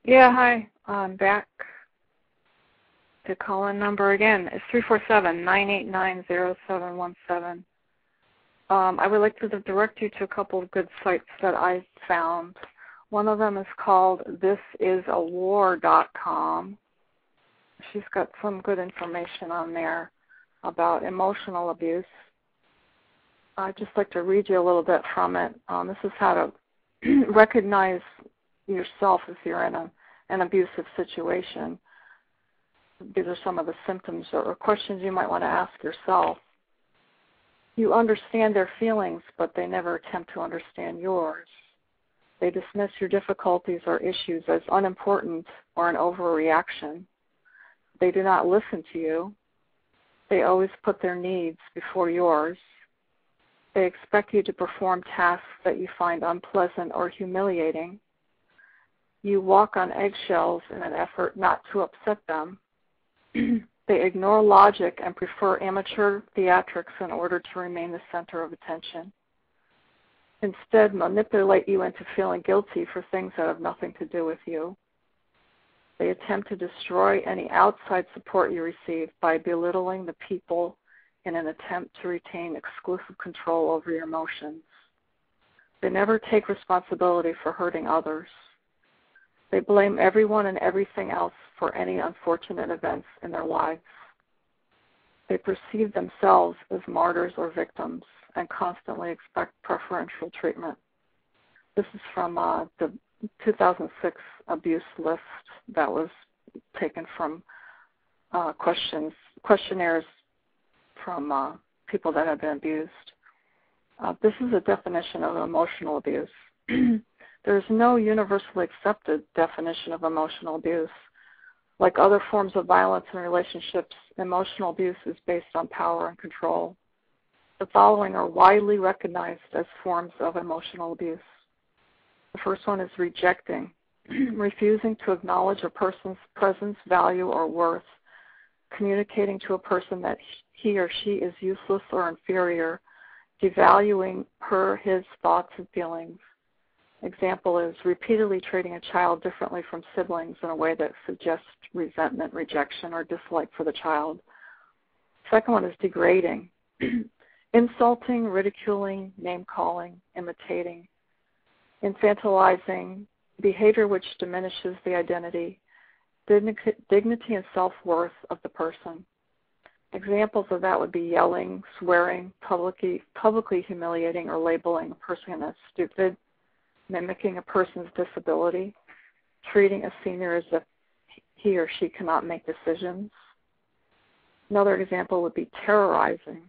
Yeah, hi. I'm back. The call-in number again is 347-989-0717. I would like to direct you to a couple of good sites that I found. One of them is called thisisawar.com. She's got some good information on there about emotional abuse. I'd just like to read you a little bit from it. This is how to recognize yourself if you're in an abusive situation. These are some of the symptoms or questions you might want to ask yourself. You understand their feelings, but they never attempt to understand yours. They dismiss your difficulties or issues as unimportant or an overreaction. They do not listen to you. They always put their needs before yours. They expect you to perform tasks that you find unpleasant or humiliating. You walk on eggshells in an effort not to upset them. They ignore logic and prefer amateur theatrics in order to remain the center of attention. Instead, manipulate you into feeling guilty for things that have nothing to do with you. They attempt to destroy any outside support you receive by belittling the people in an attempt to retain exclusive control over your emotions. They never take responsibility for hurting others. They blame everyone and everything else for any unfortunate events in their lives. They perceive themselves as martyrs or victims and constantly expect preferential treatment. This is from the 2006 abuse list that was taken from questionnaires from people that have been abused. This is a definition of emotional abuse. There is no universally accepted definition of emotional abuse. Like other forms of violence in relationships, emotional abuse is based on power and control. The following are widely recognized as forms of emotional abuse. The first one is rejecting, refusing to acknowledge a person's presence, value, or worth, communicating to a person that he or she is useless or inferior, devaluing her, his thoughts and feelings. Example is repeatedly treating a child differently from siblings in a way that suggests resentment, rejection, or dislike for the child. Second one is degrading, insulting, ridiculing, name-calling, imitating, infantilizing, behavior which diminishes the identity, dignity and self-worth of the person. Examples of that would be yelling, swearing, publicly humiliating or labeling a person as stupid, mimicking a person's disability, treating a senior as if he or she cannot make decisions. Another example would be terrorizing,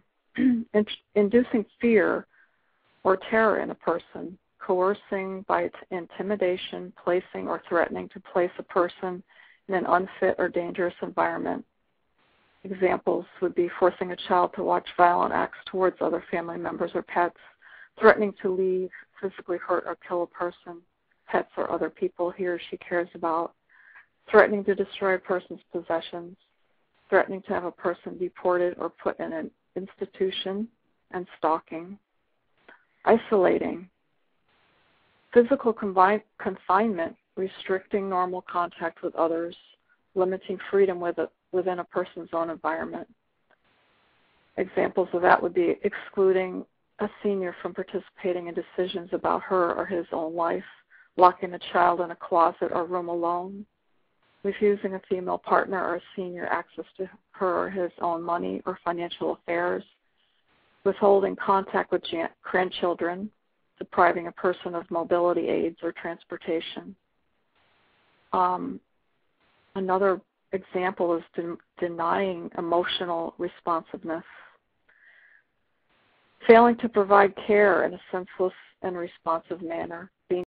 inducing fear or terror in a person, coercing by intimidation, placing or threatening to place a person in an unfit or dangerous environment. Examples would be forcing a child to watch violent acts towards other family members or pets, threatening to leave, physically hurt or kill a person, pets or other people he or she cares about, threatening to destroy a person's possessions, threatening to have a person deported or put in an institution, and stalking. Isolating, physical confinement, restricting normal contact with others, limiting freedom within a person's own environment. Examples of that would be excluding a senior from participating in decisions about her or his own life, locking a child in a closet or room alone, refusing a female partner or a senior access to her or his own money or financial affairs, withholding contact with grandchildren, depriving a person of mobility aids or transportation. Another example is denying emotional responsiveness, failing to provide care in a senseless and responsive manner,